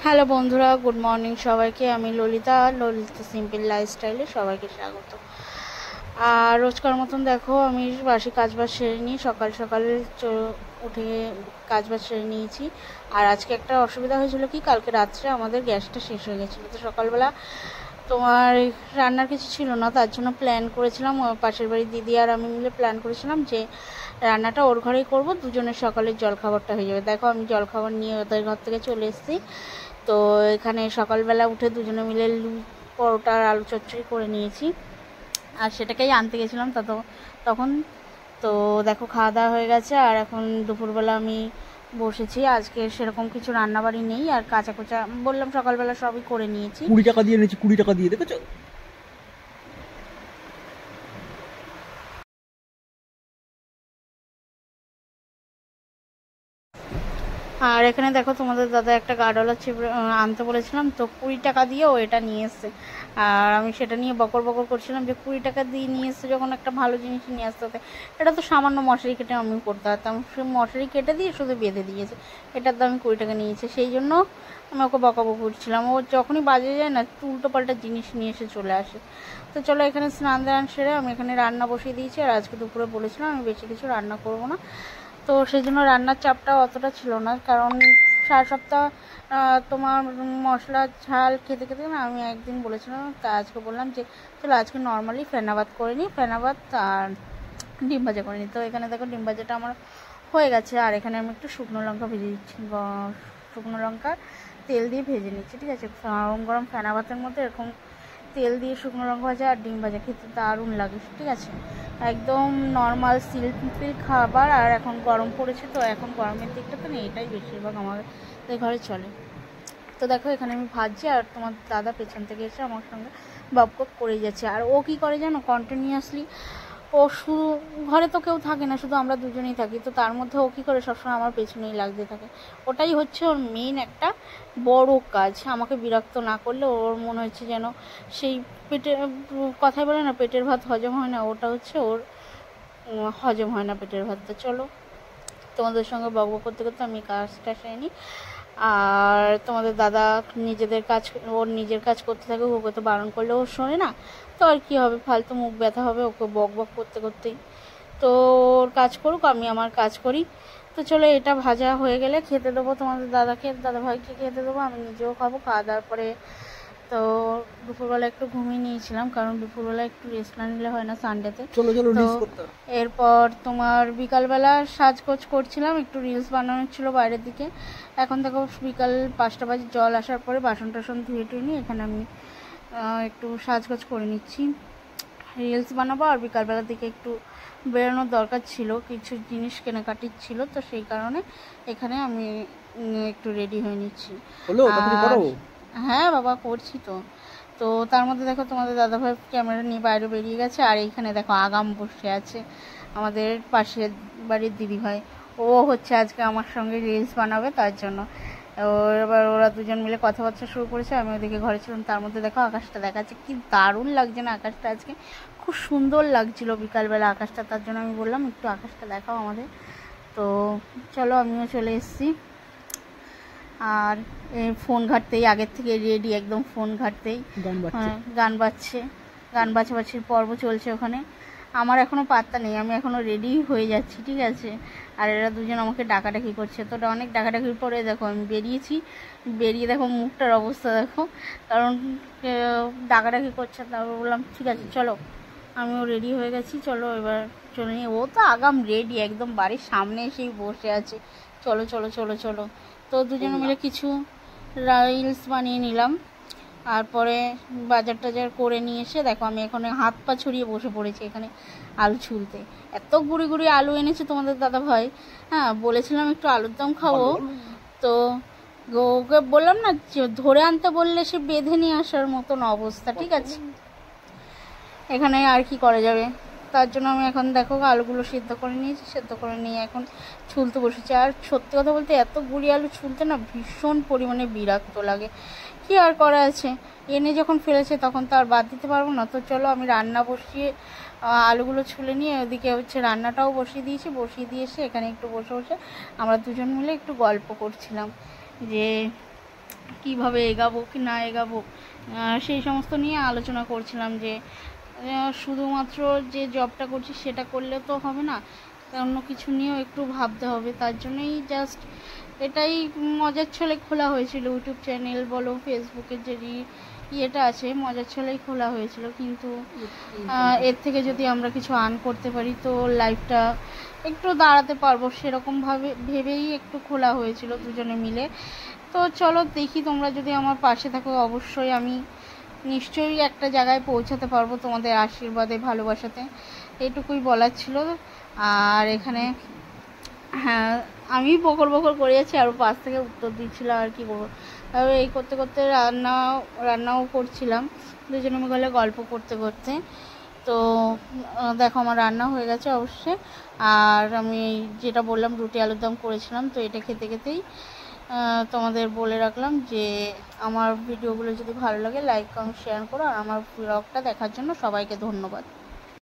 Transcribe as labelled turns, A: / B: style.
A: Hello বন্ধুরা, good morning সবাইকে। আমি ললিতা সিম্পল লাইফস্টাইলে সবাইকে স্বাগত। আর রোজকার মতন দেখো আমি বাসি কাজবাজ সেরে নিই, সকাল সকাল উঠে কাজবাজ সেরে নিয়েছি। আর আজকে একটা অসুবিধা হয়েছিল কি, কালকে রাত্রে আমাদের গ্যাসটা শেষ হয়ে গেছিলো, তো সকালবেলা তোমার রান্নার কিছু ছিল না, তার জন্য প্ল্যান করেছিলাম, পাশের বাড়ির দিদি আর আমি মিলে প্ল্যান করেছিলাম যে রান্নাটা ওর ঘরেই করবো, দুজনের সকালের জলখাবারটা হয়ে যাবে। দেখো আমি জলখাবার নিয়ে ওদের ঘর থেকে চলে এসেছি। তো এখানে সকালবেলা উঠে দুজনে মিলে পরোটা আর আলু চচ্চড়ি করে নিয়েছি, আর সেটাকেই আনতে গেছিলাম তখন। তো দেখো খাওয়া দাওয়া হয়ে গেছে, আর এখন দুপুরবেলা আমি বসেছি। আজকে সেরকম কিছু রান্নাবাড়ি নেই, আর কাঁচা কোচা বললাম সকালবেলা সবই করে নিয়েছি।
B: 20 টাকা দিয়ে নিয়েছি, 20 টাকা দিয়ে, দেখেছো?
A: আর এখানে দেখো তোমাদের দাদা একটা গার্ডওয়ালা চিপড়ে আনতে বলেছিলাম, তো 20 টাকা দিয়ে ও এটা নিয়ে এসছে। আর আমি সেটা নিয়ে বকর বকর করছিলাম যে 20 টাকা দিয়ে নিয়ে এসছে যখন, একটা ভালো জিনিস নিয়ে আসতে হতে। এটা তো সামান্য মশারি কেটে আমি করতে পারতাম, সে মশারি কেটে দিয়ে শুধু বেঁধে দিয়েছে, এটার দাম 20 টাকা নিয়েছে। সেই জন্য আমি ওকে বকাবক করছিলাম। ও যখনই বাজে যায় না, উল্টো পাল্টা জিনিস নিয়ে এসে চলে আসে। তো চলো এখানে স্নান দান সেরে আমি এখানে রান্না বসিয়ে দিয়েছি। আর আজকে দুপুরে বলেছিলাম আমি বেশি কিছু রান্না করবো না, তো সেই জন্য রান্নার চাপটা অতটা ছিল না, কারণ সারা সপ্তাহ তোমার মশলা ঝাল খেতে খেতে না আমি একদিন বলেছিলাম, তা আজকে বললাম যে চলো আজকে নর্মালি ফেনাবাদ করে নিই, ফেনাবাদ আর ডিম ভাজা করে নিই। তো এখানে দেখো ডিম ভাজাটা আমার হয়ে গেছে, আর এখানে আমি একটু শুকনো লঙ্কা ভেজে দিচ্ছি, শুকনো লঙ্কা তেল দিয়ে ভেজে নিচ্ছি, ঠিক আছে। গরম গরম ফেনাবাতের মধ্যে এরকম তেল দিয়ে শুকনো লঙ্কা ভাজা আর ডিম ভাজা খেতে দারুণ লাগে, ঠিক আছে। একদম নর্মাল সিম্পল খাবার। আর এখন গরম পড়েছে, তো এখন গরমের দিকটা তো না এটাই বেশিরভাগ আমাদের ঘরে চলে। তো দেখো এখানে আমি ভাজছি, আর তোমার দাদা পেছন থেকে এসে আমার সঙ্গে বকবক করে যাচ্ছে। আর ও কি করে জানো, কন্টিনিউয়াসলি ও শুধু ঘরে তো কেউ থাকে না, শুধু আমরা দুজনেই থাকি, তো তার মধ্যে ও কী করে সবসময় আমার পেছনেই লাগতে থাকে। ওটাই হচ্ছে ওর মেইন একটা বড় কাজ, আমাকে বিরক্ত না করলে ওর মনে হচ্ছে যেন সেই পেটে, কথাই বলে না পেটের ভাত হজম হয় না, ওটা হচ্ছে ওর হজম হয় না পেটের ভাত। তো চলো তোমাদের সঙ্গে বকবক করতে করতে আমি কাজটা সেরে নিই। আর তোমাদের দাদা ওর নিজের কাজ করতে থাকে, ওকে তো বারণ করলে ও শোনে না, তো আর কি হবে, ফালতু মুখ ব্যথা হবে ওকে বক বক করতে করতেই। তো ওর কাজ করুক, আমি আমার কাজ করি। তো চলো এটা ভাজা হয়ে গেলে খেতে দেবো তোমাদের দাদা ভাইকে খেতে দেবো, আমি নিজেও খাবো। খাওয়া দাওয়ার পরে তো দুপুরবেলা একটু ঘুমিয়ে নিয়েছিলাম, কারণ দুপুরবেলা একটু রেস্ট না নিলে হয় না সানডেতে।
B: চলো চলো
A: তো
B: রিলস করতে।
A: এরপর তোমার বিকালবেলা সাজগোজ করছিলাম, একটু রিলস বানানোর ছিল বাইরের দিকে। এখন দেখো বিকাল 5টা বাজে, জল আসার পরে বাসন টাসন ধুয়ে টুয়ে নিয়ে এখানে আমি একটু সাজগোজ করে নিচ্ছি, রিলস বানাবো। আর বিকালবেলার দিকে একটু বেরোনোর দরকার ছিল, কিছু জিনিস কেনাকাটির ছিল, তো সেই কারণে এখানে আমি একটু রেডি হয়ে নিচ্ছি।
B: হলো তাড়াতাড়ি
A: আর
B: করো।
A: হ্যাঁ বাবা করছি তো। তো তার মধ্যে দেখো তোমাদের দাদাভাই ক্যামেরা নিয়ে বাইরে বেরিয়ে গেছে, আর এইখানে দেখো আগাম বসে আছে আমাদের পাশের বাড়ির দিদিভাই, ও হচ্ছে আজকে আমার সঙ্গে রিলস বানাবে, তার জন্য এবার ওরা দুজন মিলে কথাবার্তা শুরু করেছে। আমি ওদিকে ঘরে ছিলাম, তার মধ্যে দেখো আকাশটা দেখাচ্ছে, কি দারুণ লাগছে না আকাশটা, আজকে খুব সুন্দর লাগছিল বিকালবেলা আকাশটা, তার জন্য আমি বললাম একটু আকাশটা দেখাও আমাদের। তো চলো আমিও চলে এসেছি। আর ফোন ঘাটতেই আগের থেকে রেডি, একদম ফোন ঘাটতেই গান বাজছে, গান বাছাবাছির পর্ব চলছে ওখানে। আমার এখনও পাত্তা নেই, আমি এখনও রেডি হয়ে যাচ্ছি, ঠিক আছে। আর এরা দুজন আমাকে ডাকাডাকি করছে, তো অনেক ডাকাডাকির পরে দেখো আমি বেরিয়েছি, বেরিয়ে দেখো মুখটার অবস্থা দেখো, কারণ ডাকাডাকি করছে। তারপর বললাম ঠিক আছে চলো, আমিও রেডি হয়ে গেছি, চলো এবার চলে নিয়ে। ও তো আগাম রেডি, একদম বাড়ির সামনে এসেই বসে আছে, চলো চলো চলো চলো। তো দুজনে মিলে কিছু রিলস বানিয়ে নিলাম, তারপরে বাজার টাজার করে নিয়ে এসে দেখো আমি এখানে হাত পা ছড়িয়ে বসে পড়েছি এখানে আলু ছুলতে। এত গুঁড়ি গুঁড়ি আলু এনেছে তোমাদের দাদা ভাই, হ্যাঁ বলেছিলাম একটু আলুর দম খাবো, তো ওকে বললাম না ধরে আনতে বললে সে বেঁধে নিয়ে আসার মতন অবস্থা, ঠিক আছে। এখানে আর কি করা যাবে, তার জন্য আমি এখন দেখো আলুগুলো সিদ্ধ করে নিয়েছি, সিদ্ধ করে নিয়ে এখন ছুলতে বসেছি। আর সত্যি কথা বলতে এত গুঁড়ি আলু ছুলতে না ভীষণ পরিমাণে বিরক্ত লাগে, কি আর করা আছে, এনে যখন ফেলেছে তখন তো আর বাদ দিতে পারবো না। তো চলো আমি রান্না বসিয়ে আলুগুলো ছুলে নিয়ে ওদিকে হচ্ছে রান্নাটাও বসিয়ে দিয়েছি, বসিয়ে দিয়ে এসে এখানে একটু বসে বসে আমরা দুজন মিলে একটু গল্প করছিলাম যে কিভাবে এগাবো কি না এগাবো, সেই সমস্ত নিয়ে আলোচনা করছিলাম যে শুধুমাত্র যে জবটা করছি সেটা করলে তো হবে না, অন্য কিছু নিয়েও একটু ভাবতে হবে। তার জন্যই জাস্ট এটাই মজার ছলে খোলা হয়েছিল, ইউটিউব চ্যানেল বলো ফেসবুকের যে ইয়েটা আছে মজার ছলেই খোলা হয়েছিল। কিন্তু এর থেকে যদি আমরা কিছু আর্ন করতে পারি তো লাইফটা একটু দাঁড়াতে পারবো, সেরকমভাবে ভেবেই একটু খোলা হয়েছিল দুজনে মিলে। তো চলো দেখি, তোমরা যদি আমার পাশে থাকো অবশ্যই আমি নিশ্চয়ই একটা জায়গায় পৌঁছাতে পারবো তোমাদের আশীর্বাদে ভালোবাসাতে, এইটুকুই বলার ছিল। আর এখানে হ্যাঁ আমি বকর বকর করে যাচ্ছি আর পাশ থেকে উত্তর দিচ্ছিল, আর কি করবো। তবে এই করতে করতে রান্নাও করছিলাম দুজনে মিলে গল্প করতে করতে। তো দেখো আমার রান্না হয়ে গেছে অবশ্যই। আর আমি যেটা বললাম রুটি আলুর দম করেছিলাম, তো এটা খেতে খেতেই তোমাদের বলে রাখলাম যে আমার ভিডিওগুলো যদি ভালো লাগে লাইক কমেন্ট শেয়ার করো, আর আমার ব্লগটা দেখার জন্য সবাইকে ধন্যবাদ।